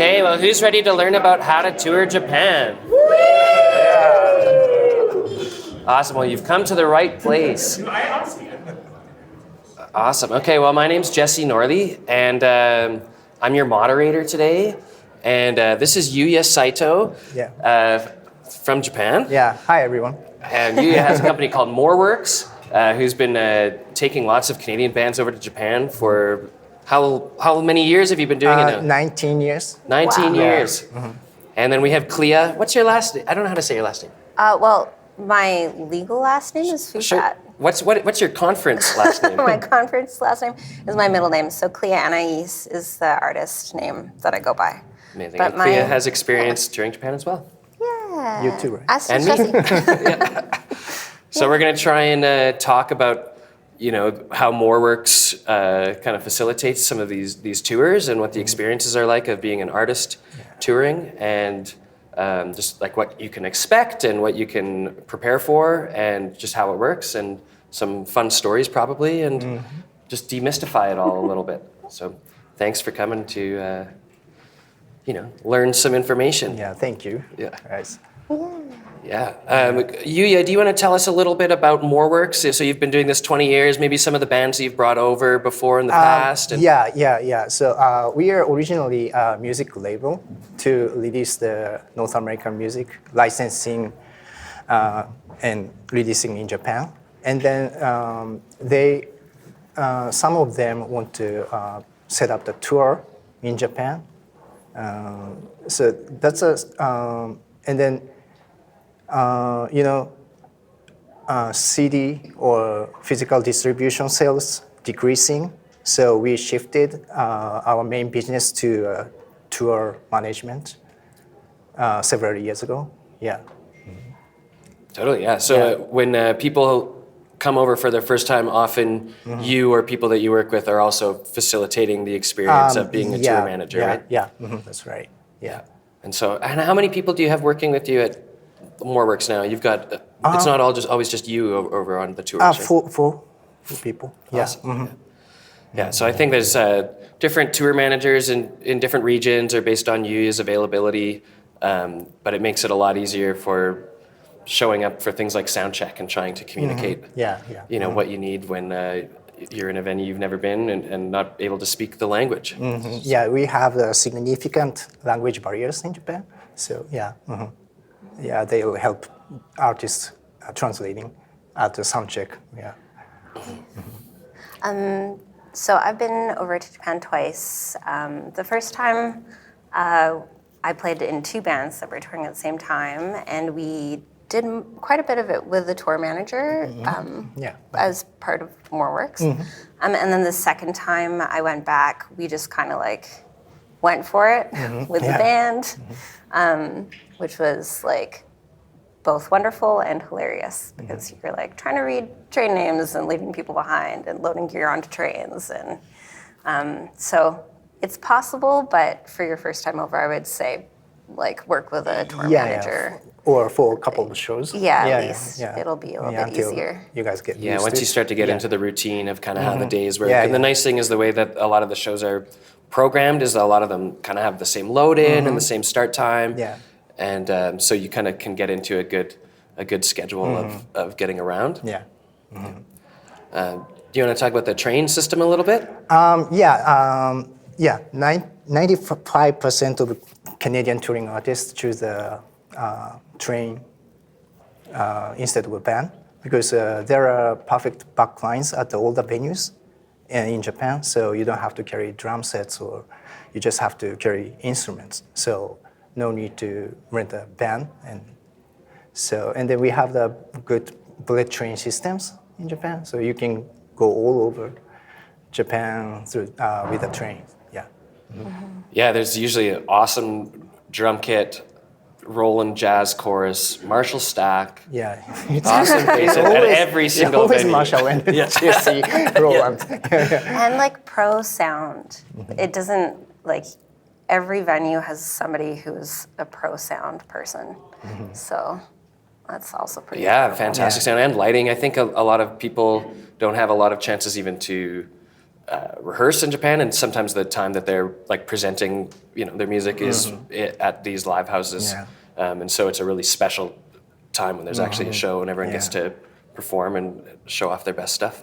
Okay, well, who's ready to learn about how to tour Japan? Awesome, well, you've come to the right place. Awesome, okay, well, my name's Northey, and I'm your moderator today. And this is Yuya Saito from Japan. Yeah, hi everyone. And Yuya has a company called Moorworks, who's been taking lots of Canadian bands over to Japan for how many years have you been doing it now? 19 years. 19 years. Yeah. Mm-hmm. And then we have Clea. What's your last name? I don't know how to say your last name. Well, my legal last name is Fushat. Sure. What's your conference last name? My conference last name is my middle name. So Clea Anaïs is the artist name that I go by. Amazing. But Clea has experience touring Japan as well. Yeah. You too, right? And me. So we're going to try and talk about how Moorworks kind of facilitates some of these tours and what the experiences are like of being an artist touring, and just like what you can expect and what you can prepare for, and just how it works, and some fun stories probably, and just demystify it all a little bit. So thanks for coming to learn some information. Yeah, thank you. Yeah. Guys. Yeah. Yuya, do you want to tell us a little bit about Moorworks? So you've been doing this 20 years, maybe some of the bands that you've brought over before in the past? Yeah. So we are originally a music label to release the North American music, licensing and releasing in Japan. And then some of them want to set up the tour in Japan. So that's and then CD or physical distribution sales decreasing. So we shifted our main business to tour management several years ago. Yeah. Totally, yeah. So when people come over for their first time, often you or people that you work with are also facilitating the experience of being a tour manager, right? Yeah, that's right. Yeah. And so, and how many people do you have working with you at Moorworks now? You've got, it's not always just you over on the tours, right? Four people. Awesome. Yeah, so I think there's different tour managers in different regions or based on Yuya's availability, but it makes it a lot easier for showing up for things like sound check and trying to communicate what you need when you're in a venue you've never been and not able to speak the language. Yeah, we have significant language barriers in Japan. So yeah, they will help artists translating at the sound check. Yeah. So I've been over to Japan twice. The first time I played in two bands that were touring at the same time, and we did quite a bit of it with the tour manager as part of Moorworks. And then the second time I went back, we just kind of went for it with the band, which was both wonderful and hilarious because you're trying to read train names and leaving people behind and loading gear onto trains. And so it's possible, but for your first time over, I would say work with a tour manager. Or for a couple of shows. At least it'll be a little bit easier. You guys get used once to you start to get into the routine of kind of how the days work. And the nice thing is the way that a lot of the shows are programmed is that a lot of them kind of have the same load in and the same start time. Yeah. And so you kind of can get into a good schedule of getting around. Yeah. Do you want to talk about the train system a little bit? 95% of Canadian touring artists choose the train instead of a band because there are perfect backlines at all the venues in Japan, so you don't have to carry drum sets or you just have to carry instruments. So no need to rent a band, and then we have the good bullet train systems in Japan, so you can go all over Japan through with a train. Yeah. Yeah, there's usually an awesome drum kit, Roland jazz chorus, Marshall stack. Yeah. Awesome bass at every single always venue. Marshall and Jesse Roland. And pro sound. It doesn't every venue has somebody who's a pro sound person. So that's also pretty cool. Fantastic sound and lighting. I think a lot of people don't have a lot of chances even to rehearse in Japan, and sometimes the time that they're like presenting, their music is at these live houses, and so it's a really special time when there's actually a show and everyone gets to perform and show off their best stuff.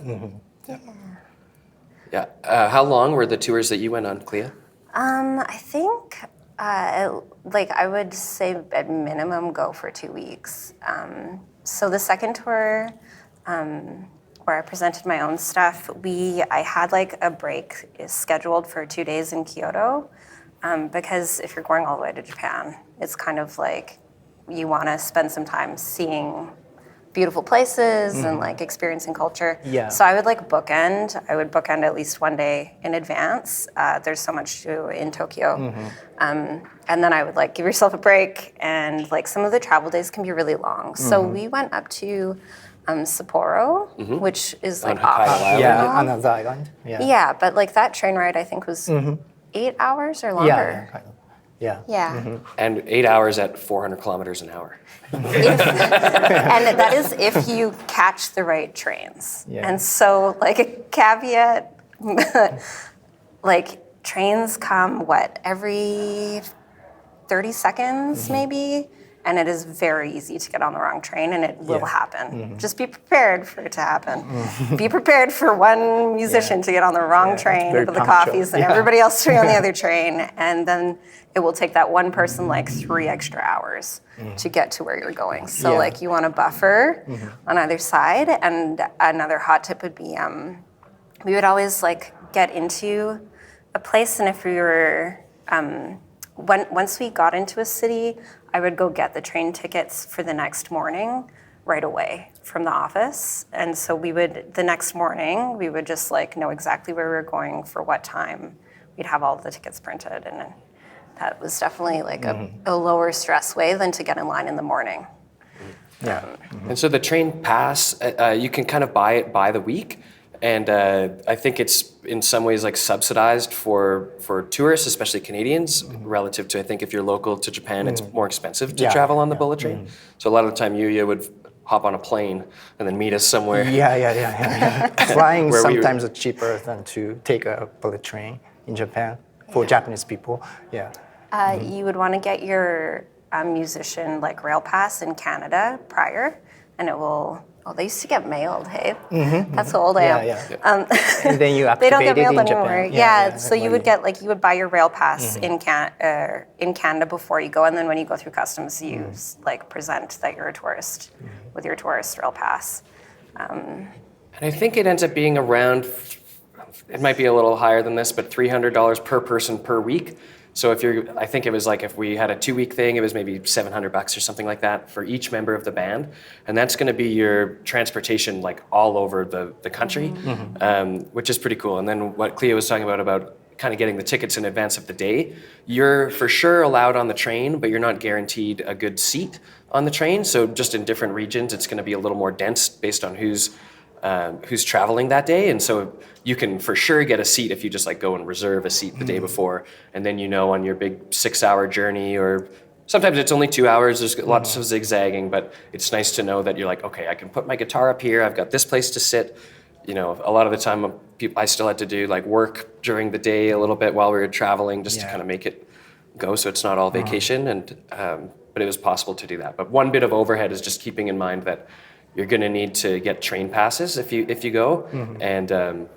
Yeah. How long were the tours that you went on, Clea? I think, I would say at minimum go for 2 weeks. So the second tour, where I presented my own stuff, I had like a break scheduled for 2 days in Kyoto, because if you're going all the way to Japan, it's kind of like you want to spend some time seeing beautiful places and like experiencing culture. Yeah. So I would bookend at least 1 day in advance. There's so much to do in Tokyo. And then I would give yourself a break, and some of the travel days can be really long. So we went up to Sapporo, which is On off. Hokkaido Island. Yeah, another island. Yeah. Yeah, but that train ride I think was 8 hours or longer. Yeah, kind of. Yeah. Yeah. And 8 hours at 400 kilometers an hour. And that is if you catch the right trains. Yeah. And so, a caveat, trains come, every 30 seconds maybe? And it is very easy to get on the wrong train, and it will happen. Just be prepared for it to happen. Be prepared for one musician to get on the wrong train very to the punctual. coffees, and everybody else to be on the other train. And then it will take that one person 3 extra hours to get to where you're going. So you want a buffer on either side. And another hot tip would be, we would always get into a place, and if we were, once we got into a city, I would go get the train tickets for the next morning right away from the office. And so the next morning, we would just know exactly where we were going for what time. We'd have all the tickets printed, and that was definitely a lower stress way than to get in line in the morning. Yeah. And so the train pass, you can kind of buy it by the week. And I think it's in some ways subsidized for tourists, especially Canadians, relative to, I think, if you're local to Japan, it's more expensive to travel on the bullet train. So a lot of the time Yuya would hop on a plane and then meet us somewhere. Yeah. Flying Where we were- sometimes is cheaper than to take a bullet train in Japan for Japanese people. Yeah. You would want to get your musician rail pass in Canada prior, and it will. Oh, they used to get mailed. Hey, that's how old I am. Yeah. And then you They don't activate get it mailed in anymore. Japan. Yeah, so you would get you would buy your rail pass in Canada before you go, and then when you go through customs, you present that you're a tourist with your tourist rail pass. And I think it ends up being around, it might be a little higher than this, but $300 per person per week. So I think it was if we had a 2-week thing, it was maybe $700 or something like that for each member of the band. And that's going to be your transportation all over the country, which is pretty cool. And then what Clea was talking about kind of getting the tickets in advance of the day, you're for sure allowed on the train, but you're not guaranteed a good seat on the train. So just in different regions, it's going to be a little more dense based on who's traveling that day. And so you can for sure get a seat if you just go and reserve a seat the day before, and then on your big 6-hour journey, or sometimes it's only 2 hours, there's lots of zigzagging, but it's nice to know that you're okay, I can put my guitar up here, I've got this place to sit. A lot of the time I still had to do work during the day a little bit while we were traveling just to kind of make it go so it's not all vacation, and but it was possible to do that. But one bit of overhead is just keeping in mind that you're going to need to get train passes if you go, and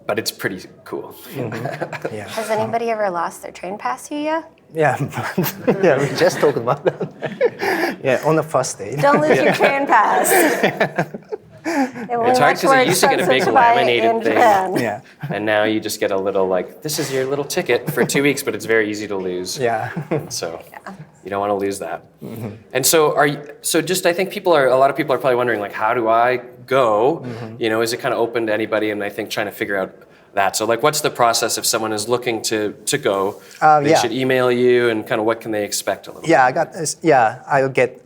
but it's pretty cool. Yeah. Has anybody ever lost their train pass, Yuya? Yeah. Yeah, we just talked about that. Yeah, on the first day. Don't lose your train pass. It's hard because I used to get a big laminated thing, Yeah. and now you just get a little this is your little ticket for 2 weeks, but it's very easy to lose. Yeah. So you don't want to lose that. And so I think a lot of people are probably wondering how do I go? Is it kind of open to anybody? And I think trying to figure out that. So what's the process if someone is looking to go? They should email you, and kind of what can they expect a little bit? Yeah, I got this. Yeah, I will get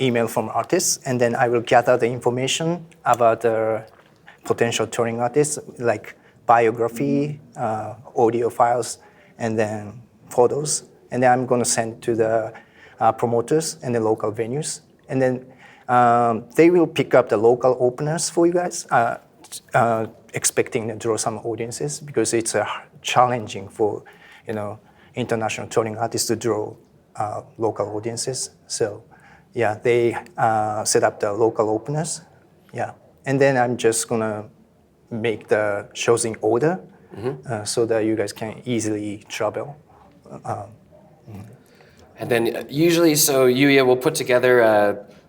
email from artists, and then I will gather the information about the potential touring artists, like biography, audio files, and then photos. And then I'm going to send to the promoters and the local venues. And then they will pick up the local openers for you guys expecting to draw some audiences because it's challenging for, international touring artists to draw local audiences. So, yeah, they set up the local openers. Yeah, and then I'm just gonna make the shows in order so that you guys can easily travel. And then usually, so Yuya will put together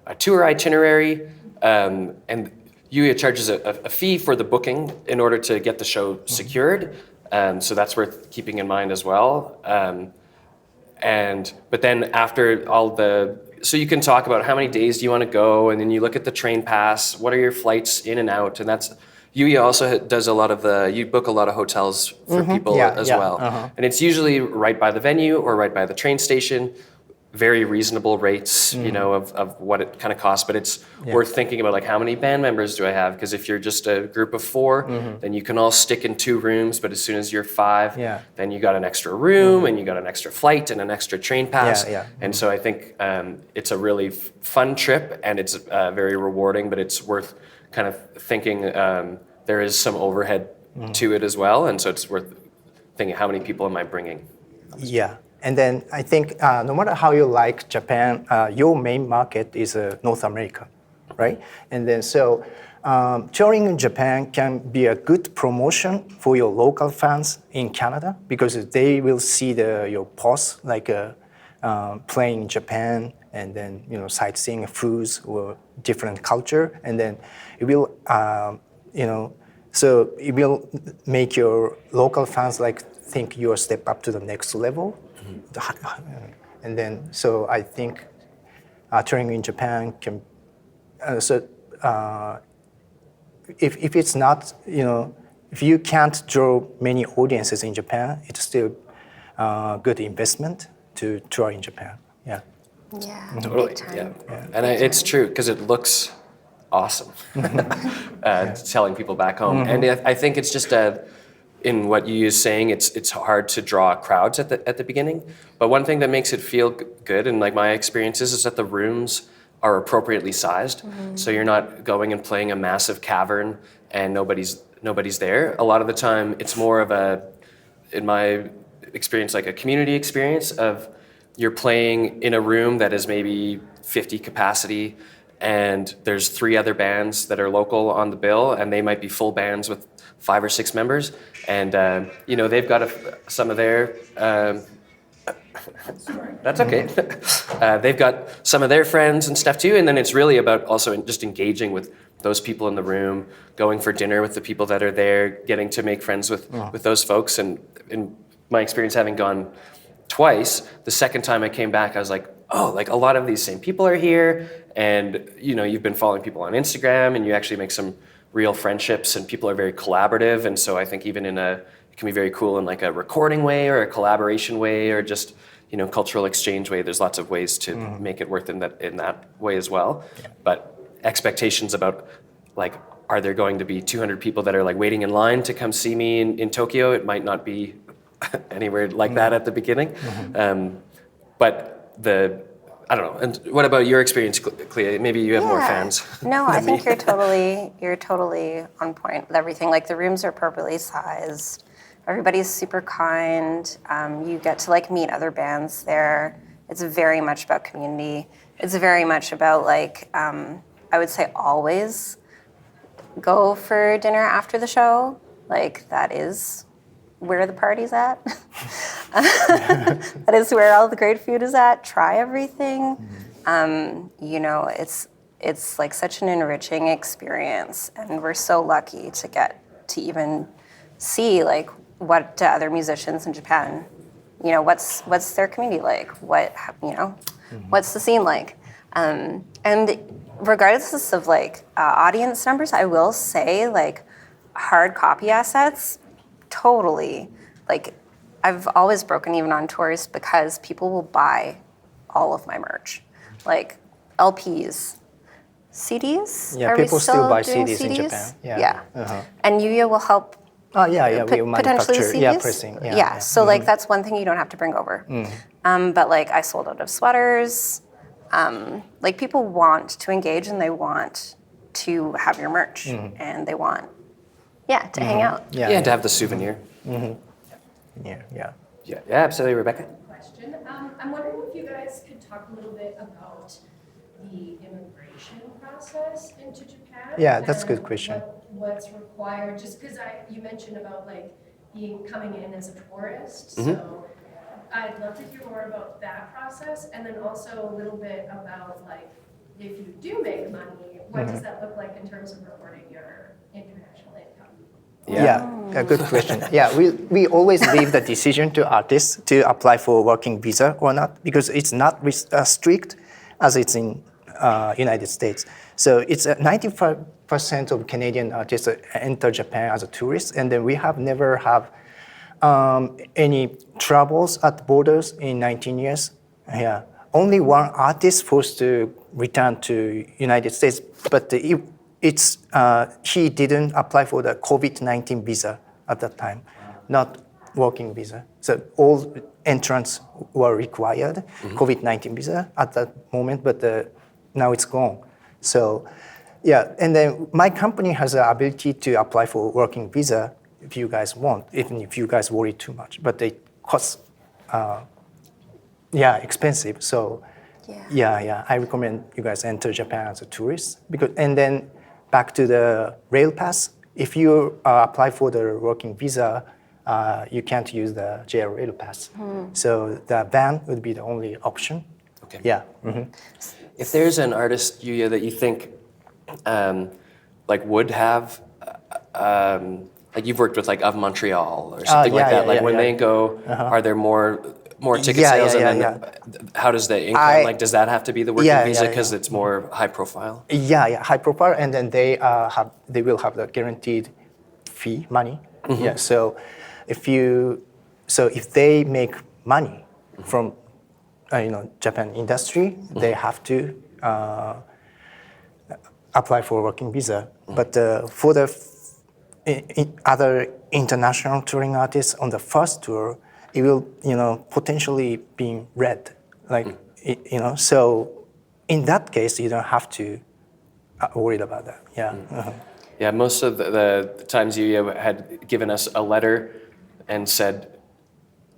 a tour itinerary, and Yuya charges a fee for the booking in order to get the show secured. So that's worth keeping in mind as well. But then after so you can talk about how many days do you want to go, and then you look at the train pass, what are your flights in and out, and that's, Yuya also does you book a lot of hotels for people as well. And it's usually right by the venue or right by the train station, very reasonable rates, of what it kind of costs, but it's worth thinking about, like, how many band members do I have? Because if you're just a group of 4, then you can all stick in 2 rooms, but as soon as you're 5, then you got an extra room and you got an extra flight and an extra train pass. And so I think it's a really fun trip, and it's very rewarding, but it's worth kind of thinking there is some overhead to it as well, and so it's worth thinking, how many people am I bringing? Yeah. And then I think no matter how you like Japan, your main market is North America, right? And then so touring in Japan can be a good promotion for your local fans in Canada because they will see your posts, like playing in Japan, and then sightseeing foods or different culture, and then it will so it will make your local fans think you're a step up to the next level. And then, so I think touring in Japan can, if it's not, if you can't draw many audiences in Japan, it's still a good investment to tour in Japan. Yeah. Yeah, Totally. big time. Yeah. And it's true because it looks awesome. Telling people back home, and I think it's just in what you is saying, it's hard to draw crowds at the beginning. But one thing that makes it feel good, and like my experiences, is that the rooms are appropriately sized. So you're not going and playing a massive cavern and nobody's there. A lot of the time, it's more of in my experience, like a community experience of you're playing in a room that is maybe 50 capacity, and there's 3 other bands that are local on the bill, and they might be full bands with 5 or 6 members, and they've got some of their. That's okay. They've got some of their friends and stuff too, and then it's really about also just engaging with those people in the room, going for dinner with the people that are there, getting to make friends with those folks. And in my experience, having gone twice, the second time I came back, I was like, oh, like a lot of these same people are here, and you've been following people on Instagram, and you actually make some real friendships, and people are very collaborative. And so I think even it can be very cool in like a recording way or a collaboration way or just cultural exchange way. There's lots of ways to make it worth in that way as well. Yeah. But expectations about like, are there going to be 200 people that are like waiting in line to come see me in Tokyo? It might not be anywhere like that at the beginning. But I don't know. And what about your experience, Clea? Maybe you have more fans. No, I think you're totally on point with everything. Like the rooms are appropriately sized. Everybody's super kind. You get to like meet other bands there. It's very much about community. It's very much about like, I would say always go for dinner after the show. Like that is where the party's at. That is where all the great food is at. Try everything. It's like such an enriching experience, and we're so lucky to get to even see like what other musicians in Japan, what's their community like? What's the scene like? And regardless of like audience numbers, I will say like hard copy assets. Totally. Like, I've always broken even on tours because people will buy all of my merch. Like, LPs, CDs? Yeah, Are people we still buy doing CDs in Japan. Yeah. And Yuya will help we potentially manufacture, CDs? pressing. So, like, that's one thing you don't have to bring over. But, like, I sold out of sweaters. Like, people want to engage and they want to have your merch. And they want Yeah, to hang out. Yeah. Yeah, to have the souvenir. Yeah. Yeah, absolutely, Rebecca. Question. I'm wondering if you guys could talk a little bit about the immigration process into Japan. Yeah, that's a good and question. What's required? Just because you mentioned about like coming in as a tourist, Mm-hmm. so I'd love to hear more about that process, and then also a little bit about like if you do make money, what Mm-hmm. does that look like in terms of reporting your international income? Yeah, a good question. Yeah, we always leave the decision to artists to apply for working visa or not because it's not strict as it's in United States. So it's 95% of Canadian artists enter Japan as a tourist, and then we have never have any troubles at borders in 19 years. Yeah, only one artist forced to return to United States, but he didn't apply for the COVID-19 visa at that time, not working visa. So all entrants were required COVID-19 visa at that moment, but now it's gone. So yeah, and then my company has the ability to apply for working visa if you guys want, even if you guys worry too much, but they cost, expensive. So yeah, I recommend you guys enter Japan as a tourist and then back to the rail pass. If you apply for the working visa, you can't use the JR rail pass. So the van would be the only option. Okay. Yeah. If there's an artist, Yuya, that you think would have, like you've worked with like Of Montreal or something like that. When they go, are there more ticket sales? And then how does the income, does that have to be the working visa because it's more high profile? Yeah, high profile, and then they will have the guaranteed fee money. Yeah, so if they make money from Japan industry, they have to apply for working visa. But for the other international touring artists on the first tour, it will potentially be red, So in that case, you don't have to worry about that. Yeah. Yeah, most of the times you had given us a letter and said,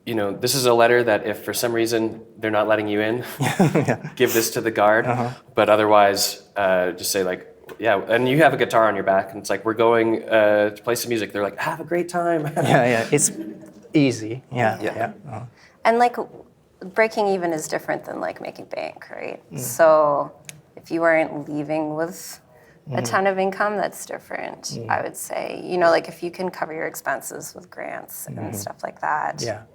this is a letter that if for some reason they're not letting you in, give this to the guard. But otherwise, just say and you have a guitar on your back, and it's like, we're going to play some music. They're like, have a great time. It's easy. Yeah. And breaking even is different than making bank, right? So if you aren't leaving with a ton of income, that's different, I would say. If you can cover your expenses with grants and stuff like that. Yeah.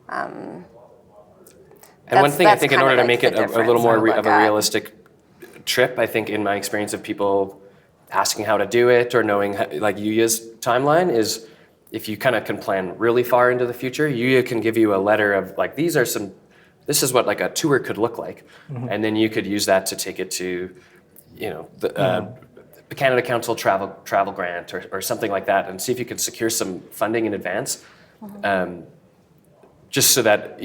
And one thing I think in order to make it a little more of a realistic trip, I think in my experience of people asking how to do it or knowing Yuya's timeline is if you kind of can plan really far into the future, Yuya can give you a letter of this is what a tour could look like. And then you could use that to take it to, the Canada Council travel grant or something like that and see if you can secure some funding in advance. Just so that,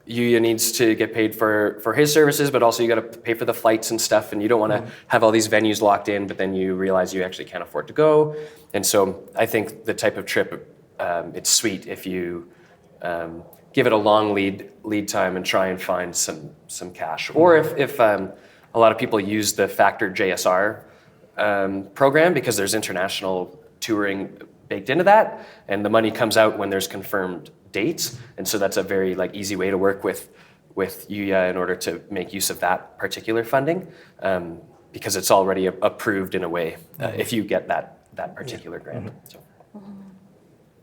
Yuya needs to get paid for his services, but also you got to pay for the flights and stuff, and you don't want to have all these venues locked in, but then you realize you actually can't afford to go. And so I think the type of trip, it's sweet if you give it a long lead time and try and find some cash. Or if a lot of people use the Factor JSR program because there's international touring baked into that, and the money comes out when there's confirmed dates, and so that's a very easy way to work with Yuya in order to make use of that particular funding, because it's already approved in a way if you get that particular grant. So.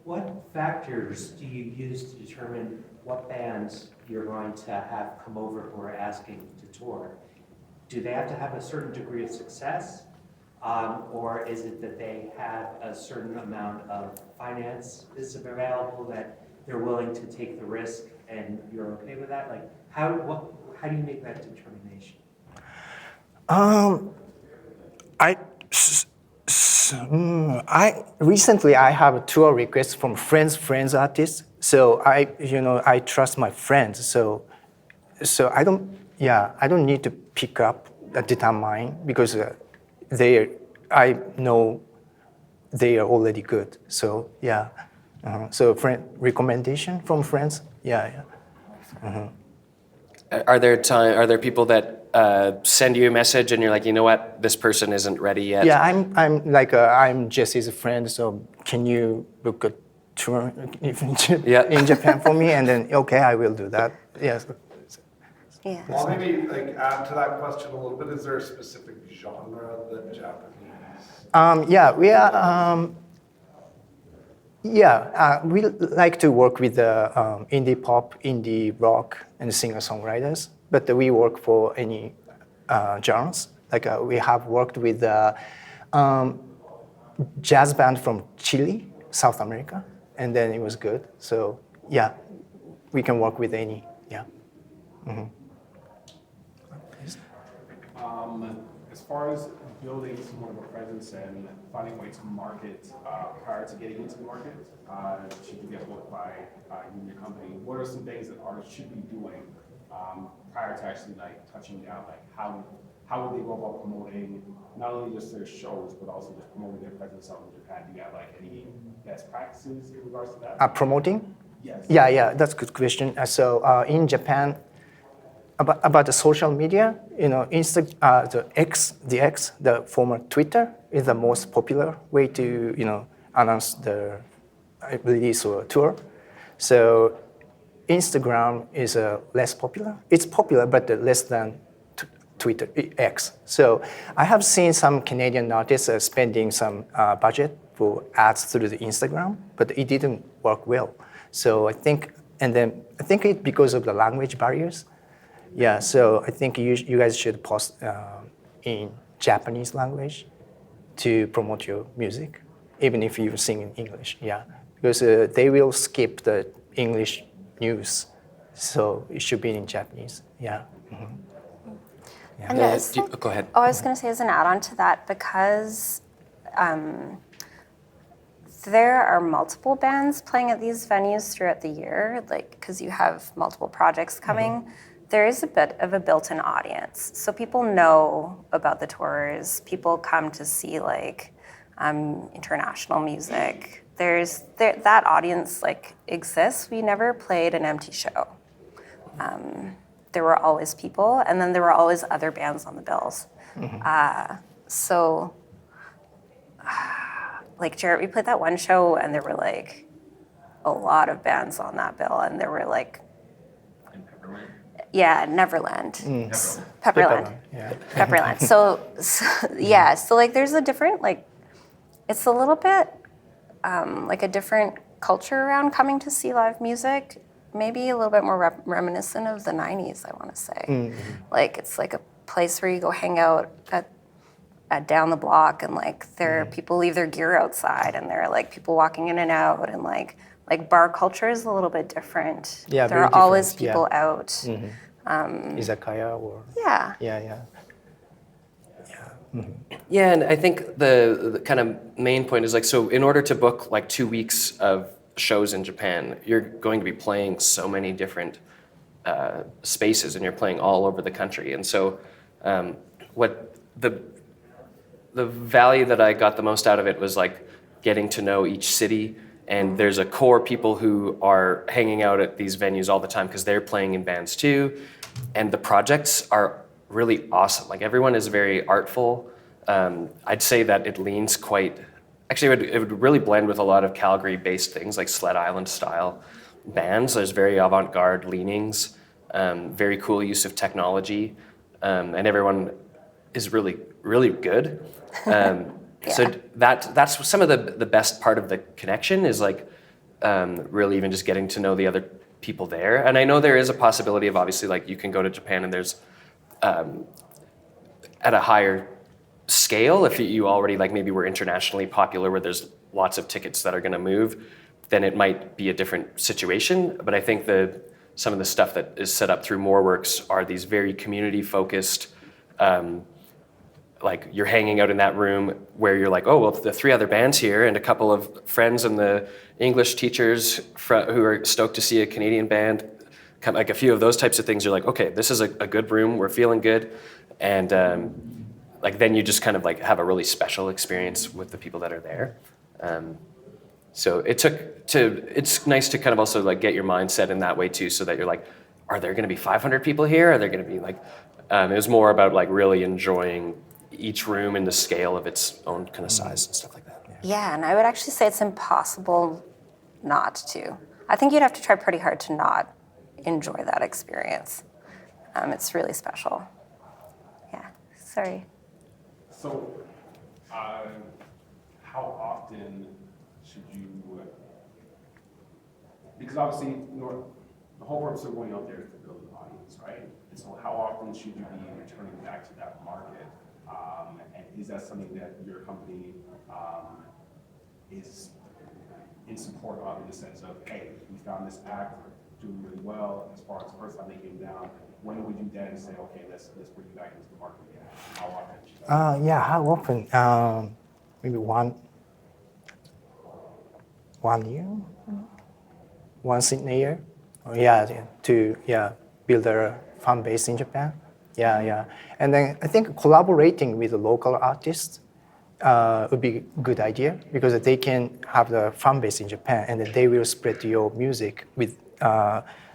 What factors do you use to determine what bands you're going to have come over who are asking to tour? Do they have to have a certain degree of success? Or is it that they have a certain amount of finance is available that they're willing to take the risk and you're okay with that? How do you make that determination? I recently have a tour request from friends artists. So I trust my friends. So I don't need to pick up determine because I know they are already good. So yeah, so recommendation from friends, yeah. Are there people that send you a message and you're like, you know what, this person isn't ready yet? Yeah, I'm Jesse's friend, so can you book a tour in Japan for me? And then okay, I will do that. Yes. Yeah. Well, maybe like add to that question a little bit. Is there a specific genre that Japanese? We are. We like to work with indie pop, indie rock, and singer-songwriters. But we work for any genres. Like we have worked with jazz band from Chile, South America, and then it was good. So yeah, we can work with any. Yeah. As far as building somewhat of a presence and finding a way to market prior to getting into the market, should you get booked by you and your company, what are some things that artists should be doing prior to actually like touching down? Like how would they go about promoting not only just their shows but also just promoting their presence out in Japan? Do you have like any best practices in regards to that? Promoting? Yes. Yeah, that's a good question. So in Japan, about the social media, the former Twitter is the most popular way to announce the release or tour. So Instagram is less popular. It's popular, but less than Twitter, X. So I have seen some Canadian artists spending some budget for ads through the Instagram, but it didn't work well. So I think it's because of the language barriers. Yeah, so I think you guys should post in Japanese language to promote your music, even if you sing in English. Yeah, because they will skip the English news, so it should be in Japanese. Yeah. And go ahead. I was going to say as an add-on to that, because there are multiple bands playing at these venues throughout the year, like because you have multiple projects coming. There is a bit of a built-in audience. So people know about the tours. People come to see like international music. That audience like exists. We never played an empty show. There were always people, and then there were always other bands on the bills. Like Jarrett, we played that one show, and there were like a lot of bands on that bill, and there were like Neverland. Pepperland. Yeah. Pepperland. So like there's a different, like, it's a little bit like a different culture around coming to see live music, maybe a little bit more reminiscent of the 90s, I want to say. Like it's like a place where you go hang out at down the block, and like people leave their gear outside, and there are like people walking in and out, and like bar culture is a little bit different. Yeah, there very are always different, people out. Izakaya or Yeah. yeah. Yeah, and I think the kind of main point is like, so in order to book like 2 weeks of shows in Japan, you're going to be playing so many different spaces, and you're playing all over the country. And so what the value that I got the most out of it was like getting to know each city. And there's a core people who are hanging out at these venues all the time because they're playing in bands too. And the projects are really awesome. Like everyone is very artful. I'd say that it leans quite, actually it would really blend with a lot of Calgary-based things like Sled Island style bands. There's very avant-garde leanings, very cool use of technology, and everyone is really, really good. So that's some of the best part of the connection is like really even just getting to know the other people there. And I know there is a possibility of obviously like you can go to Japan and there's at a higher scale, if you already like maybe were internationally popular where there's lots of tickets that are going to move, then it might be a different situation. But I think some of the stuff that is set up through Moorworks are these very community focused like you're hanging out in that room where you're like, oh, well, the 3 other bands here and a couple of friends and the English teachers who are stoked to see a Canadian band, like a few of those types of things. You're like, okay, this is a good room. We're feeling good. And like then you just kind of like have a really special experience with the people that are there. So it's nice to kind of also like get your mindset in that way too, so that you're like, are there going to be 500 people here? Are there going to be like, it was more about like really enjoying each room in the scale of its own kind of size and stuff like that. Yeah, and I would actually say it's impossible not to. I think you'd have to try pretty hard to not enjoy that experience. It's really special. Yeah, sorry. So, how often should you, because obviously the whole purpose of going out there is to build an audience, right? And so how often should you be returning back to that market? And is that something that your company is in support of, in the sense of, hey, we found this act doing really well as far as the first time they came down, when would you then say, okay, let's bring you back into the market again? How often? Yeah, how often? Maybe one year, once in a year. To build a fan base in Japan. Yeah. And then I think collaborating with the local artists would be a good idea, because they can have the fan base in Japan, and then they will spread your music with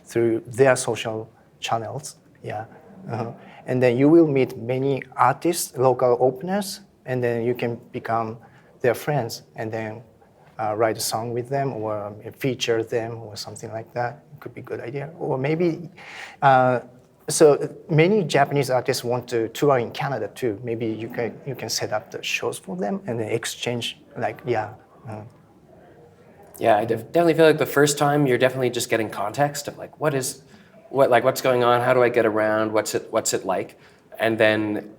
through their social channels. Yeah. And then you will meet many artists, local openers, and then you can become their friends, and then write a song with them, or feature them, or something like that. It could be a good idea. Or maybe, so many Japanese artists want to tour in Canada too. Maybe you can set up the shows for them and then exchange, Yeah, I definitely feel like the first time you're definitely just getting context of like what's going on, how do I get around, what's it like, and then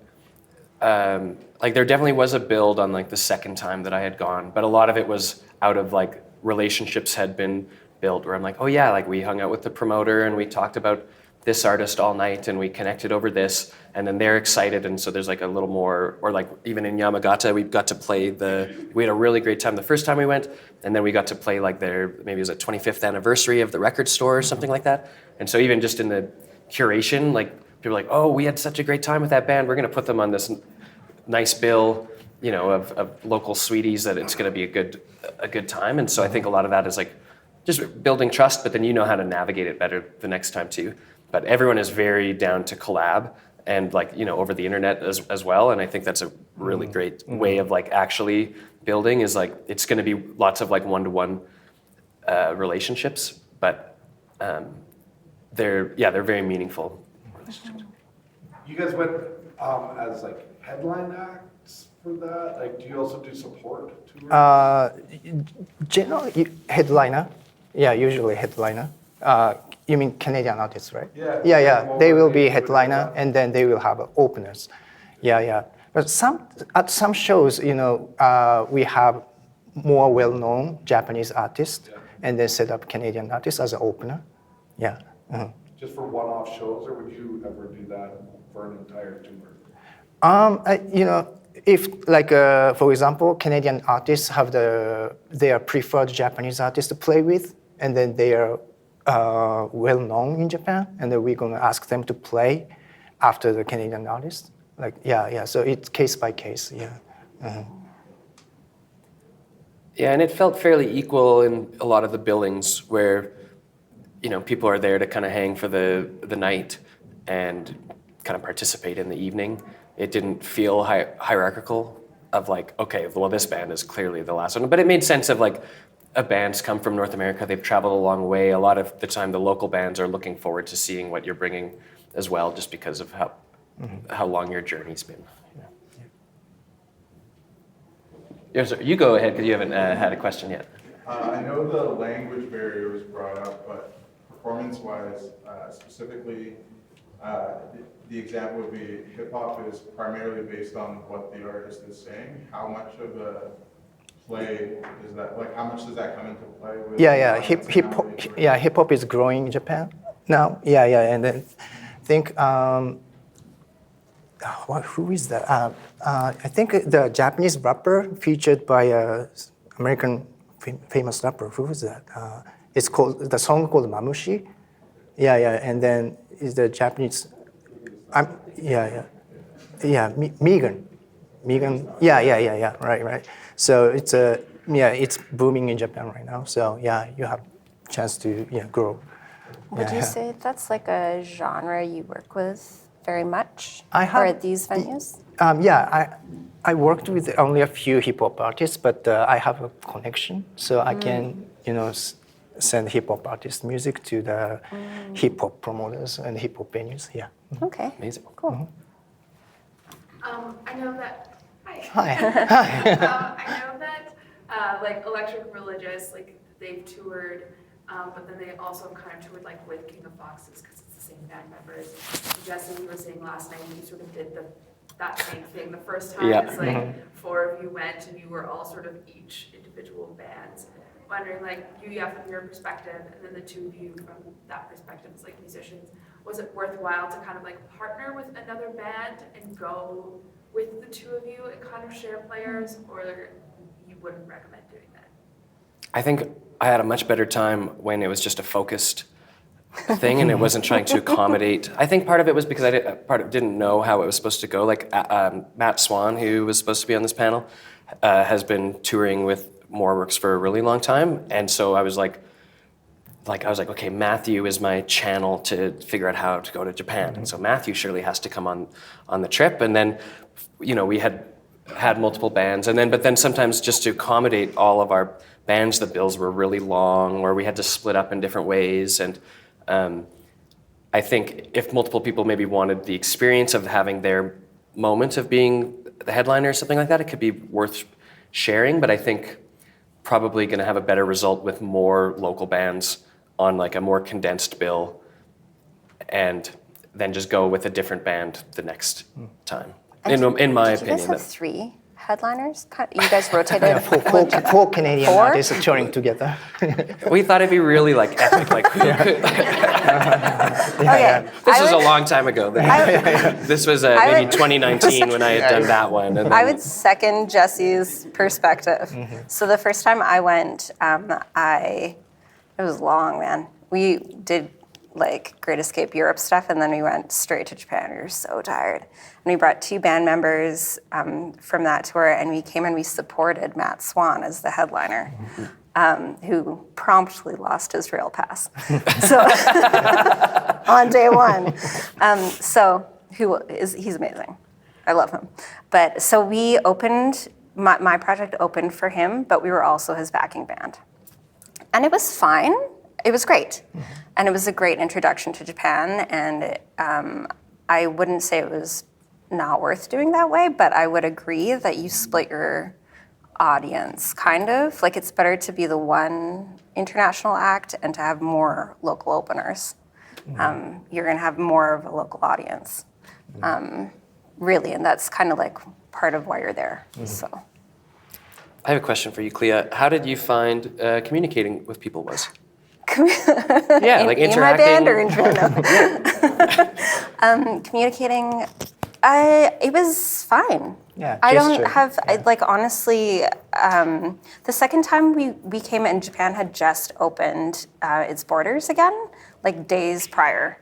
like there definitely was a build on like the second time that I had gone, but a lot of it was out of like relationships had been built where I'm like, oh yeah, like we hung out with the promoter and we talked about this artist all night and we connected over this, and then they're excited, and so there's like a little more, or like even in Yamagata we got to play we had a really great time the first time we went, and then we got to play like maybe it was a 25th anniversary of the record store or something like that, and so even just in the curation, like people are like, oh, we had such a great time with that band, we're going to put them on this nice bill, of local sweeties, that it's going to be a good time. And so I think a lot of that is like just building trust, but then you know how to navigate it better the next time too. But everyone is very down to collab, and like, over the internet as well. And I think that's a really great way of like actually building, is like, it's going to be lots of like one-to-one relationships, but they're very meaningful relationships. You guys went as like headline acts for that? Like, do you also do support tours? Generally, headliner. Yeah, usually headliner. You mean Canadian artists, right? Yeah. Yeah. They will be headliner, and then they will have openers. Yeah. But at some shows, we have more well-known Japanese artists, and then set up Canadian artists as an opener. Yeah. Just for one-off shows, or would you ever do that for an entire tour? If like for example, Canadian artists have their preferred Japanese artists to play with, and then they are well known in Japan, and then we're going to ask them to play after the Canadian artist. Like so it's case by case. Yeah, and it felt fairly equal in a lot of the billings where, people are there to kind of hang for the night and kind of participate in the evening. It didn't feel hierarchical of like, okay, well, this band is clearly the last one. But it made sense of like, a band's come from North America, they've traveled a long way. A lot of the time, the local bands are looking forward to seeing what you're bringing as well, just because of how long your journey's been. Yeah, so you go ahead, because you haven't had a question yet. I know the language barrier was brought up, but performance-wise, specifically, the example would be hip-hop is primarily based on what the artist is saying. How much of a play is that? Like, how much does that come into play with? Hip hop is growing in Japan now. And then I think who is that? I think the Japanese rapper featured by American famous rapper. Who is that? It's called the song called Mamushi. And then is the Japanese. Megan. Right. So it's it's booming in Japan right now. So yeah, you have chance to grow. Would you say that's like a genre you work with very much? I have- or at these venues? I worked with only a few hip hop artists, but I have a connection, so I can send hip hop artist music to the hip hop promoters and hip hop venues. Yeah. Okay. Amazing. Cool. I know that. Hi. Hi. I know that like Electric Religious, like they've toured, but then they also kind of toured like with King of Foxes because it's the same band members. Jesse, you were saying last night you sort of did that same thing. The first time Yeah. it's like 4 of you went and you were all sort of each individual bands. Wondering like Yuya from your perspective and then the two of you from that perspective as like musicians, was it worthwhile to kind of like partner with another band and go with the two of you and kind of share players, or you wouldn't recommend doing that? I think I had a much better time when it was just a focused thing and it wasn't trying to accommodate. I think part of it was because I didn't know how it was supposed to go. Like Matt Swan, who was supposed to be on this panel, has been touring with Moorworks for a really long time, and so I was like, okay, Matthew is my channel to figure out how to go to Japan, and so Matthew surely has to come on the trip, and then, we had multiple bands, but then sometimes just to accommodate all of our bands, the bills were really long, or we had to split up in different ways, and I think if multiple people maybe wanted the experience of having their moment of being the headliner or something like that, it could be worth sharing, but I think probably going to have a better result with more local bands on like a more condensed bill, and then just go with a different band the next time. In my Did you guys opinion, have 3 headliners? You guys rotated? Four Canadian 4? artists touring together. we thought it'd be really like epic. Like who could? Okay. This was a long time ago. This was maybe 2019 when I had done that one. And I then- would second Jesse's perspective. So the first time I went, it was long, man. We did like Great Escape Europe stuff, and then we went straight to Japan. We were so tired. And we brought 2 band members from that tour, and we came and we supported Matt Swan as the headliner, who promptly lost his rail pass. So on day 1. He's amazing. I love him. But so we opened, my project opened for him, but we were also his backing band. And it was fine. It was great. And it was a great introduction to Japan. And I wouldn't say it was not worth doing that way, but I would agree that you split your audience, kind of. Like it's better to be the one international act and to have more local openers. You're going to have more of a local audience, really. And that's kind of like part of why you're there. So. I have a question for you, Clea. How did you find communicating with people was? Yeah, like in my interacting. band or in Toronto? Communicating, it was fine. Yeah, I don't gesture, have, honestly, the second time we came in, Japan had just opened its borders again, like days prior.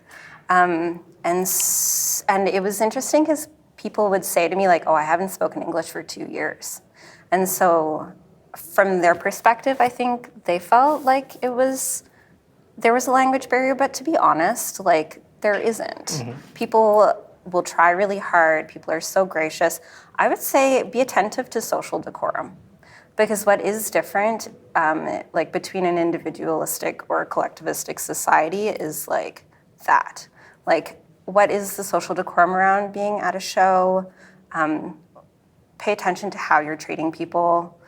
And it was interesting because people would say to me like, oh, I haven't spoken English for 2 years. And so from their perspective, I think they felt like there was a language barrier, but to be honest, like there isn't. People will try really hard. People are so gracious. I would say be attentive to social decorum, because what is different, like between an individualistic or collectivistic society is like that. Like what is the social decorum around being at a show? Pay attention to how you're treating people,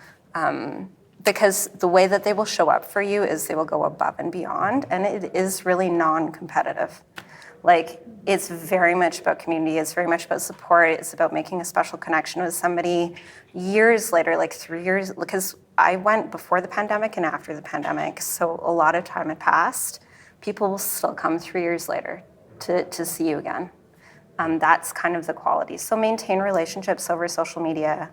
because the way that they will show up for you is they will go above and beyond, and it is really non-competitive. Like, it's very much about community, it's very much about support, it's about making a special connection with somebody. Years later, like 3 years, because I went before the pandemic and after the pandemic, so a lot of time had passed. People will still come 3 years later to see you again. That's kind of the quality. So maintain relationships over social media.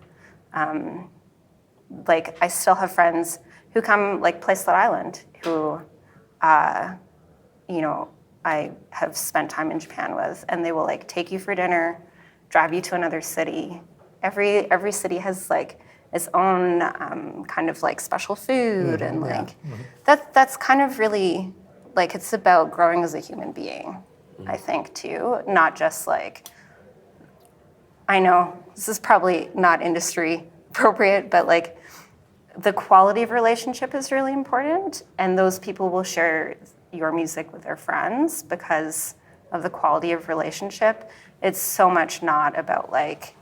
Like I still have friends who come like play Slot Island who, I have spent time in Japan with, and they will like take you for dinner, drive you to another city. Every city has like its own kind of like special food and like that's kind of really like it's about growing as a human being, I think too, not just like I know this is probably not industry appropriate, but like the quality of relationship is really important, and those people will share your music with their friends because of the quality of relationship. It's so much not about like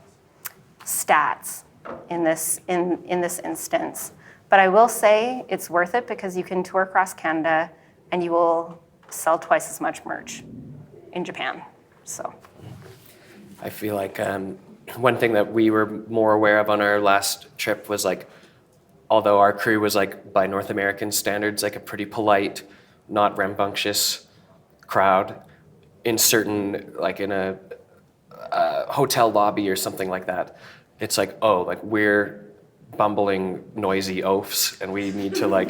stats in this instance. But I will say it's worth it because you can tour across Canada and you will sell twice as much merch in Japan. So I feel like one thing that we were more aware of on our last trip was like, although our crew was like by North American standards, like a pretty polite, not rambunctious crowd, in certain, like in a hotel lobby or something like that, it's like, oh, like we're bumbling, noisy oafs and we need to like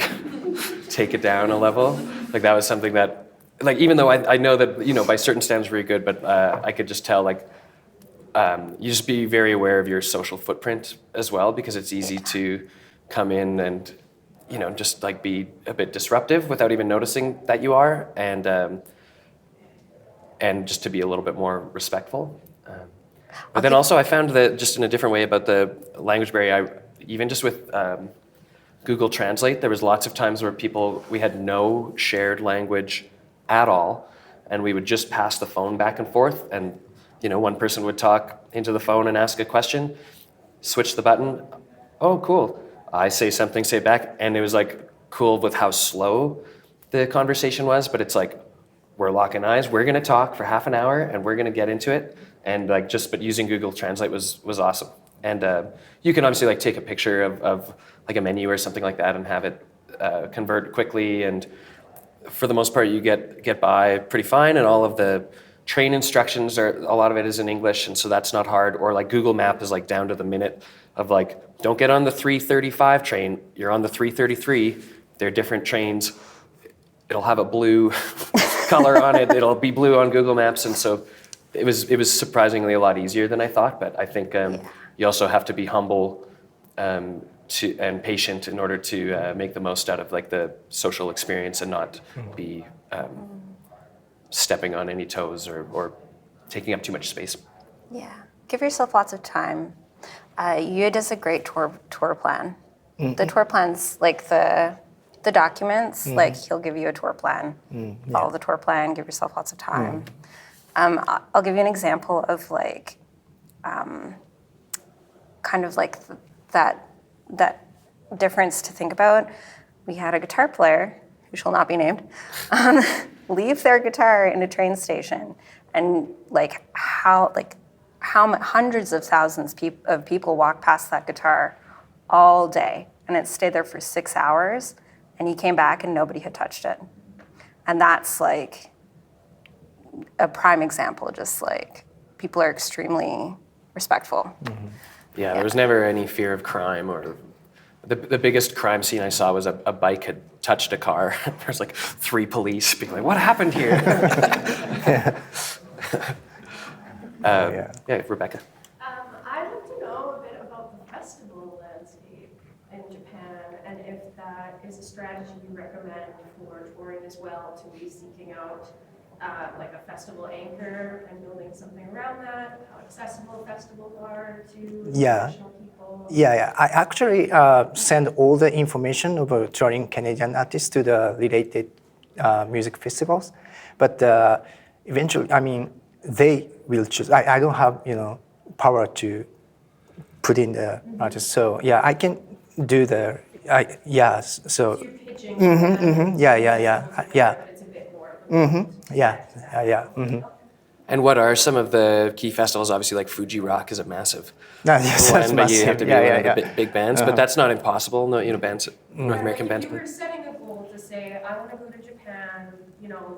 take it down a level. Like that was something that, like even though I know that, you know, by certain standards very good, but I could just tell like, you just be very aware of your social footprint as well, because it's easy to come in and, you know, just like be a bit disruptive without even noticing that you are, and just to be a little bit more respectful. But then also I found that just in a different way about the language barrier, even just with Google Translate, there was lots of times where we had no shared language at all, and we would just pass the phone back and forth, and you know, one person would talk into the phone and ask a question, switch the button, oh cool, I say something, say it back, and it was like cool with how slow the conversation was, but it's like, we're locking eyes, we're gonna talk for half an hour and we're gonna get into it, and like but using Google Translate was awesome. And you can obviously like take a picture of like a menu or something like that and have it convert quickly, and for the most part you get by pretty fine, and all of the train instructions a lot of it is in English, and so that's not hard. Or like Google Map is like down to the minute of like, don't get on the 3:35 train, you're on the 3:33. They're different trains. It'll have a blue color on it. It'll be blue on Google Maps, and so it was surprisingly a lot easier than I thought. But I think you also have to be humble and patient in order to make the most out of like the social experience and not be stepping on any toes or taking up too much space. yeah, give yourself lots of time. Yuya does a great tour plan. The tour plan's like the documents, like he'll give you a tour plan, follow the tour plan, give yourself lots of time. I'll give you an example of like, kind of like that difference to think about. We had a guitar player, who shall not be named, leave their guitar in a train station, and like how hundreds of thousands of people walk past that guitar all day, and it stayed there for 6 hours, and he came back and nobody had touched it. And that's like a prime example, just like people are extremely respectful. Yeah, there was never any fear of crime, or the biggest crime scene I saw was a bike had touched a car. There's like 3 police being like, what happened here? Yeah, Rebecca. I'd like to know a bit about the festival landscape in Japan, and if that is a strategy you recommend for touring as well, to be seeking out like a festival anchor and building something around that, how accessible festivals are to international people. Yeah. I actually send all the information about touring Canadian artists to the related music festivals, but eventually, I mean, they will choose. I don't have, power to put in the artist. So yeah, I can do the, so. You're pitching. Yeah. But it's a bit more. Yeah. And what are some of the key festivals? Obviously, like Fuji Rock is a massive Yes, one, that's but you have to be one of the massive. big bands. But that's not impossible. No, bands, North American bands. If you were setting a goal to say, I want to go to Japan,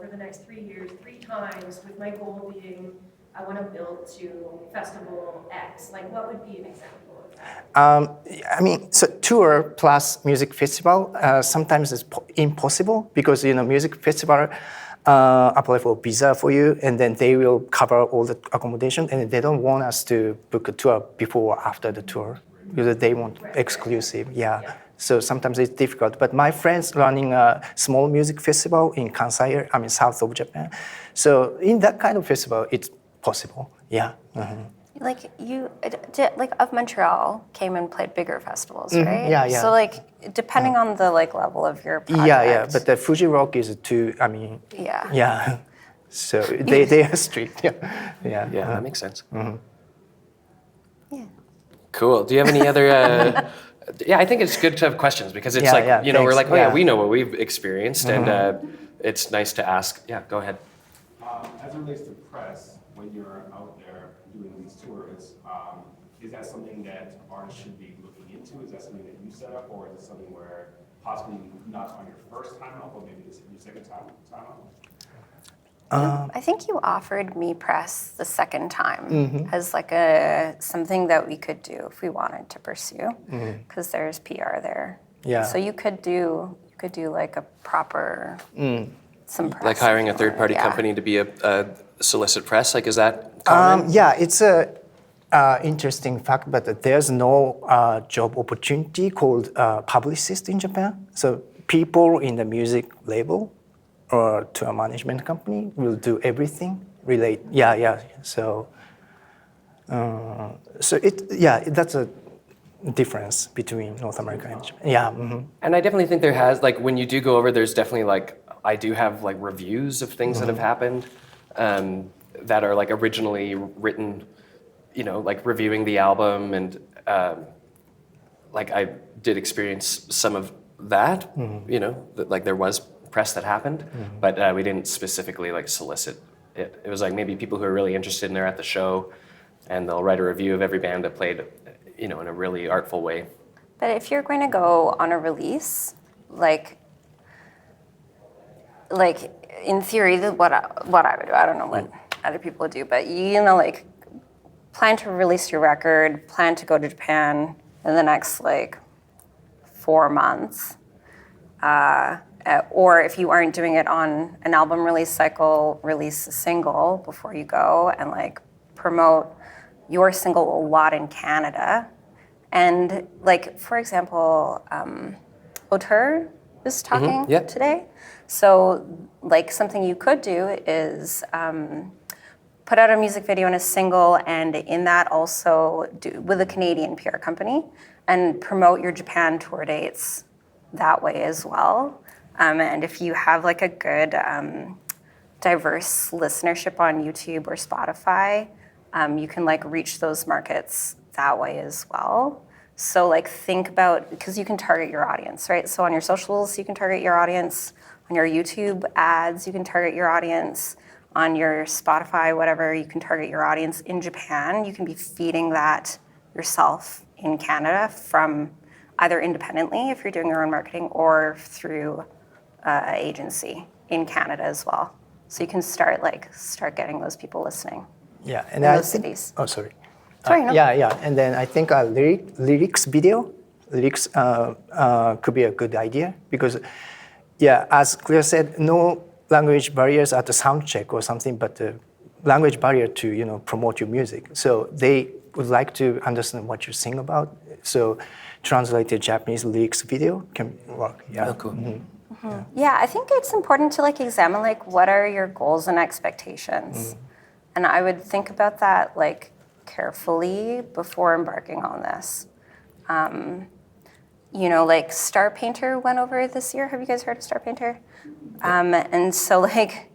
for the next 3 years, 3 times, with my goal being, I want to build to festival X, like what would be an example of that? I mean, so tour plus music festival sometimes is impossible because music festival apply for visa for you, and then they will cover all the accommodation, and they don't want us to book a tour before or after the tour. because they want exclusive. Yeah. So sometimes it's difficult. But my friends running a small music festival in Kansai, south of Japan. So in that kind of festival, it's possible. Yeah. Like you, like of Montreal came and played bigger festivals, right? Yeah, yeah. So like depending on the like level of your project. Yeah. But the Fuji Rock is too. Yeah. Yeah. So they are strict. Yeah. Yeah. Yeah, that makes sense. Yeah. Cool. Do you have any other? Yeah, I think it's good to have questions because it's we're thanks. like, oh Yeah. we know what we've experienced, and it's nice to ask. Yeah, go ahead. As it relates to press, when you're out there doing these tours, is that something that artists should be looking into? Is that something that you set up, or is it something where possibly not on your first time out, but maybe this is your second time out? I think you offered me press the second time as like something that we could do if we wanted to pursue, because there's PR there. Yeah. So you could do like a proper some press. Like hiring a third-party company to be a solicit press. Like, is that common? Yeah, it's a interesting fact, but there's no job opportunity called publicist in Japan. So people in the music label or to a management company will do everything relate. Yeah. So that's a difference between North America and Japan. Yeah. And I definitely think there has, like, when you do go over, there's definitely, like, I do have, like, reviews of things that have happened that are, like, originally written, like, reviewing the album. And, like, I did experience some of that, like, there was press that happened, but we didn't specifically, like, solicit it. It was, like, maybe people who are really interested and they're at the show, and they'll write a review of every band that played, in a really artful way. But if you're going to go on a release, like in theory, what I would do, I don't know what other people would do, but like plan to release your record, plan to go to Japan in the next like 4 months, or if you aren't doing it on an album release cycle, release a single before you go and like promote your single a lot in Canada. And like, for example, Auteur was talking today. So like something you could do is put out a music video and a single, and in that also do with a Canadian PR company and promote your Japan tour dates that way as well. And if you have like a good diverse listenership on YouTube or Spotify, you can like reach those markets that way as well. So like think about, because you can target your audience, right? So on your socials, you can target your audience. On your YouTube ads, you can target your audience. On your Spotify, whatever, you can target your audience. In Japan, you can be feeding that yourself in Canada from either independently, if you're doing your own marketing, or through an agency in Canada as well. So you can start getting those people listening. Yeah, and in I those think, cities. Oh, sorry. Sorry, no. Yeah, and then I think a lyrics could be a good idea because, as Clea said, no language barriers at the sound check or something, but the language barrier to promote your music. So they would like to understand what you sing about. So translated Japanese lyrics video can work. Yeah. Oh, cool. Yeah, I think it's important to like examine like what are your goals and expectations. And I would think about that like carefully before embarking on this. Like Star Painter went over this year. Have you guys heard of Star Painter? And so like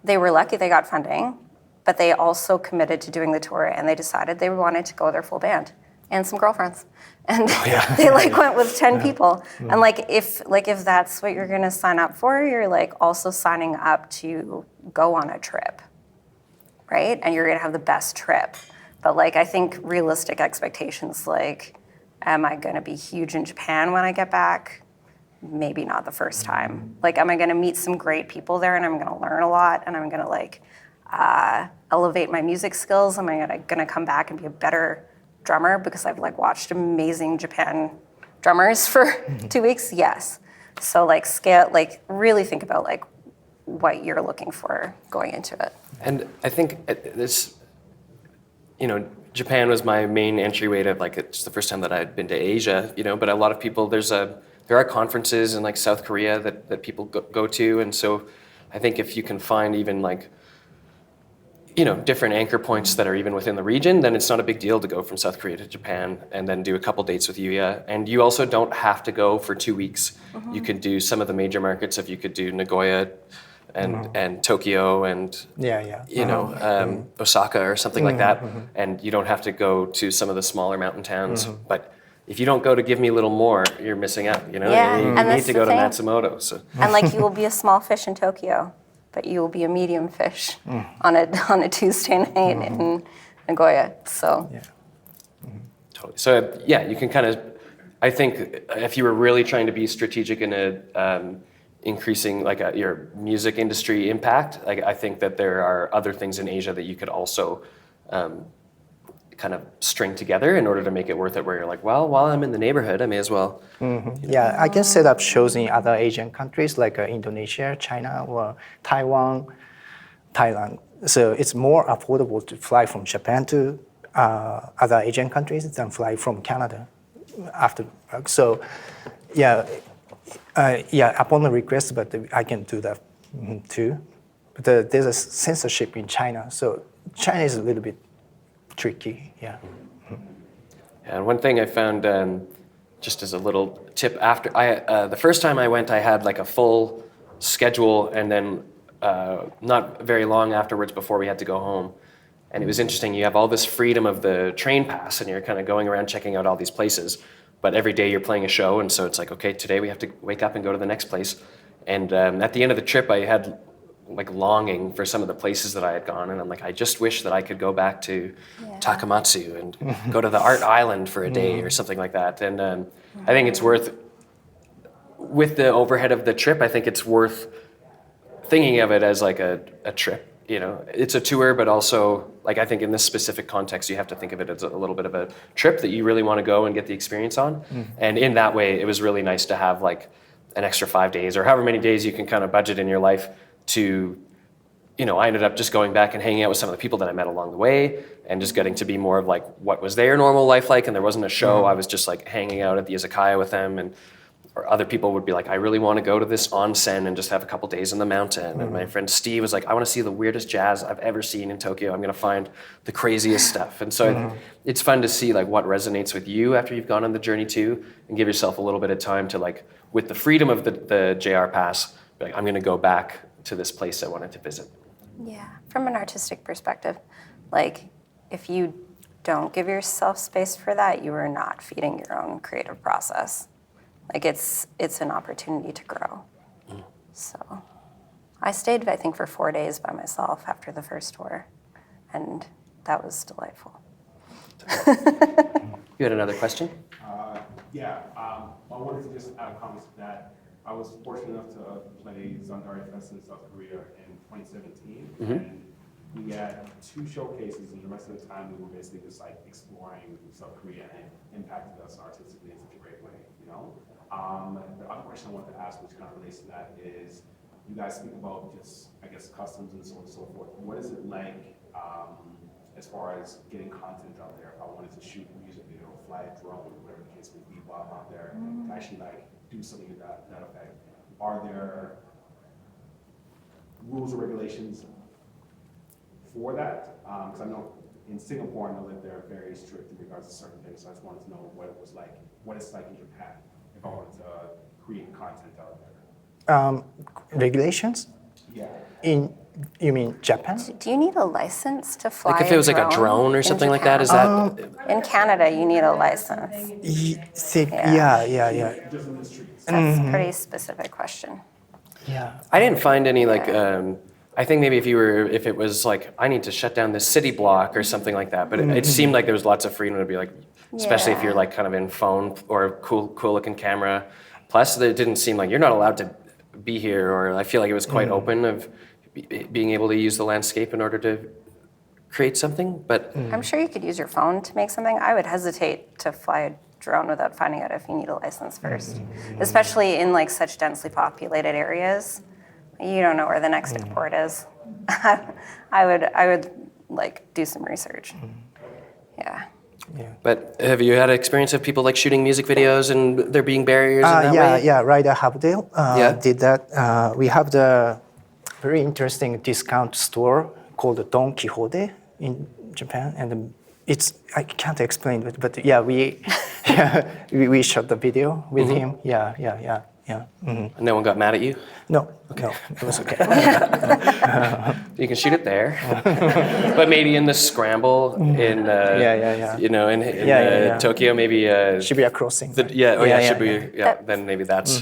they were lucky they got funding, but they also committed to doing the tour, and they decided they wanted to go with their full band and some girlfriends. And they like went with 10 people. And like if that's what you're gonna sign up for, you're like also signing up to go on a trip, right? And you're gonna have the best trip. But like I think realistic expectations, like, am I gonna be huge in Japan when I get back? Maybe not the first time. Like, am I gonna meet some great people there and I'm gonna learn a lot and I'm gonna like elevate my music skills? Am I gonna come back and be a better drummer because I've like watched amazing Japan drummers for 2 weeks? Yes. So like really think about like what you're looking for going into it. And I think this, Japan was my main entryway to like it's the first time that I had been to Asia, but a lot of people there are conferences in like South Korea that people go to, and so I think if you can find even like different anchor points that are even within the region, then it's not a big deal to go from South Korea to Japan and then do a couple dates with Yuya. And you also don't have to go for 2 weeks. You could do some of the major markets. If you could do Nagoya and Tokyo and Osaka or something like that, and you don't have to go to some of the smaller mountain towns. But if you don't go to Give Me a Little More, you're missing out. You need to go to Matsumoto. So. And like you will be a small fish in Tokyo, but you will be a medium fish on a Tuesday night in Nagoya. So. Yeah. Totally. So you can kind of. I think if you were really trying to be strategic in increasing like your music industry impact, I think that there are other things in Asia that you could also kind of string together in order to make it worth it, where you're like, well, while I'm in the neighborhood, I may as well. Yeah, I can set up shows in other Asian countries like Indonesia, China, or Taiwan, Thailand. So it's more affordable to fly from Japan to other Asian countries than fly from Canada after work. So upon the request, but I can do that too. But there's a censorship in China, so China is a little bit tricky, yeah. And one thing I found, just as a little tip, after the first time I went, I had like a full schedule, and then not very long afterwards before we had to go home. And it was interesting. You have all this freedom of the train pass, and you're kind of going around checking out all these places. But every day you're playing a show, and so it's like, okay, today we have to wake up and go to the next place. And at the end of the trip, I had like longing for some of the places that I had gone, and I'm like, I just wish that I could go back to Takamatsu and go to the Art Island for a day or something like that. And I think it's worth, with the overhead of the trip, I think it's worth thinking of it as like a trip. It's a tour, but also like I think in this specific context, you have to think of it as a little bit of a trip that you really want to go and get the experience on. And in that way, it was really nice to have like an extra 5 days or however many days you can kind of budget in your life to, I ended up just going back and hanging out with some of the people that I met along the way and just getting to be more of like what was their normal life like. And there wasn't a show. I was just like hanging out at the izakaya with them, or other people would be like, I really want to go to this onsen and just have a couple days in the mountain. And my friend Steve was like, I want to see the weirdest jazz I've ever seen in Tokyo. I'm going to find the craziest stuff. And so it's fun to see like what resonates with you after you've gone on the journey too, and give yourself a little bit of time to like, with the freedom of the JR Pass, be like, I'm going to go back to this place I wanted to visit. Yeah, from an artistic perspective, like if you don't give yourself space for that, you are not feeding your own creative process. Like it's an opportunity to grow. So I stayed, I think, for 4 days by myself after the first tour, and that was delightful. You had another question? I wanted to just add a comment to that. I was fortunate enough to play Zandari Fest in South Korea in 2017, and we had 2 showcases, and the rest of the time we were basically just like exploring South Korea, and it impacted us artistically in such a great way, The other question I wanted to ask, which kind of relates to that, is you guys speak about just, I guess, customs and so on and so forth. What is it like as far as getting content out there? If I wanted to shoot a music video, fly a drone, whatever the case may be, while I'm out there, to actually like do something to that effect. Are there rules or regulations for that? Because I know in Singapore, I know that they're very strict in regards to certain things. So I just wanted to know what it was like, what it's like in Japan, if I wanted to create content out there. Regulations? Yeah. You mean Japan? Do you need a license to fly Like if it was like a drone or in something like that, Japan? is that? In Canada, you need a license. Yeah. Just in the streets. That's a pretty specific question. Yeah. I didn't find any like, I think maybe if it was like, I need to shut down this city block or something like that, but it seemed like there was lots of freedom to be like, especially if you're like kind of in phone or a cool looking camera. Plus it didn't seem like you're not allowed to be here, or I feel like it was quite open of being able to use the landscape in order to create something, but. I'm sure you could use your phone to make something. I would hesitate to fly a drone without finding out if you need a license first, especially in like such densely populated areas. You don't know where the next airport is. I would like do some research. Yeah. But have you had experience of people like shooting music videos and there being barriers in that way? Yeah, Ryder Habdale Yeah. did that. We have the very interesting discount store called Don Quixote in Japan, and I can't explain it, but yeah, we shot the video with him. Yeah. And no one got mad at you? No, it was okay. You can shoot it there. But maybe in the scramble in you know, in Tokyo, maybe Shibuya Crossing. Shibuya. Then maybe that's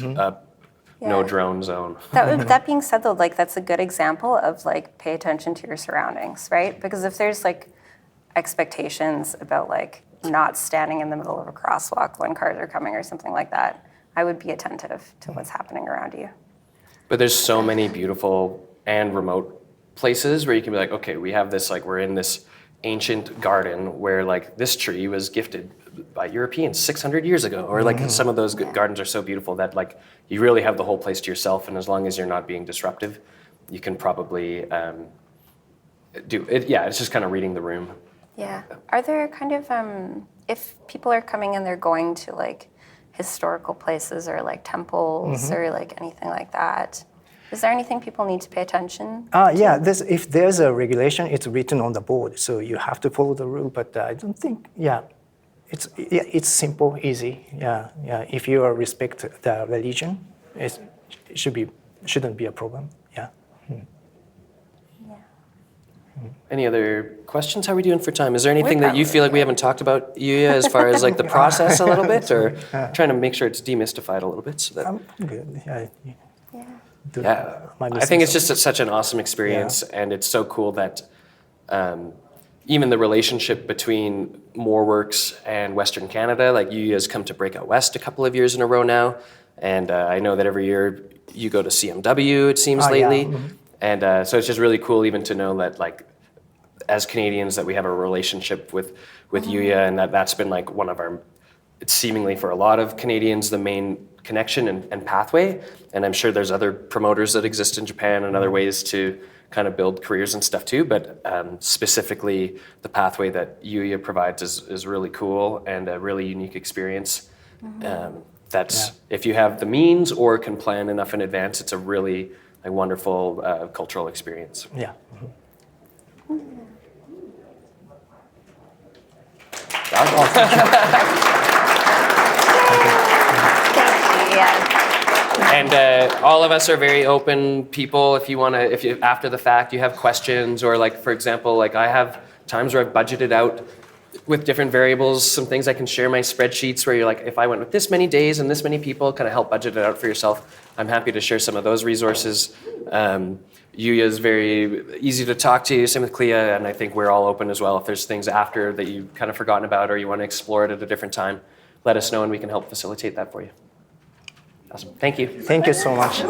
no drone zone. That being said, though, like that's a good example of like pay attention to your surroundings, right? Because if there's like expectations about like not standing in the middle of a crosswalk when cars are coming or something like that, I would be attentive to what's happening around you. But there's so many beautiful and remote places where you can be like, okay, we have this, like we're in this ancient garden where like this tree was gifted by Europeans 600 years ago, or like some of those gardens are so beautiful that like you really have the whole place to yourself, and as long as you're not being disruptive, you can probably do it. Yeah, it's just kind of reading the room. Yeah. Are there kind of if people are coming and they're going to like historical places or like temples or like anything like that, is there anything people need to pay attention? Yeah, if there's a regulation, it's written on the board, so you have to follow the rule. But I don't think, it's simple, easy. Yeah. If you respect the religion, it shouldn't be a problem. Yeah. Any other questions? How are we doing for time? Is there anything that you feel like we haven't talked about, Yuya, as far as like the process a little bit, or trying to make sure it's demystified a little bit? So that I'm good. I think it's just such an awesome experience, and it's so cool that even the relationship between Moorworks and Western Canada, like Yuya's come to Breakout West a couple of years in a row now, and I know that every year you go to CMW, it seems, lately. Yeah. And so it's just really cool even to know that like as Canadians that we have a relationship with Yuya, and that's been like one of our, it's seemingly for a lot of Canadians the main connection and pathway. And I'm sure there's other promoters that exist in Japan and other ways to kind of build careers and stuff too, but specifically the pathway that Yuya provides is really cool and a really unique experience. If you have the means or can plan enough in advance, it's a really wonderful cultural experience. Yeah. And all of us are very open people. If you want to, if you after the fact you have questions, or like for example, like I have times where I've budgeted out with different variables, some things I can share my spreadsheets where you're like, if I went with this many days and this many people, kind of help budget it out for yourself. I'm happy to share some of those resources. Yuya is very easy to talk to, same with Clea, and I think we're all open as well. If there's things after that you've kind of forgotten about or you want to explore it at a different time, let us know and we can help facilitate that for you. Awesome. Thank you. Thank you so much.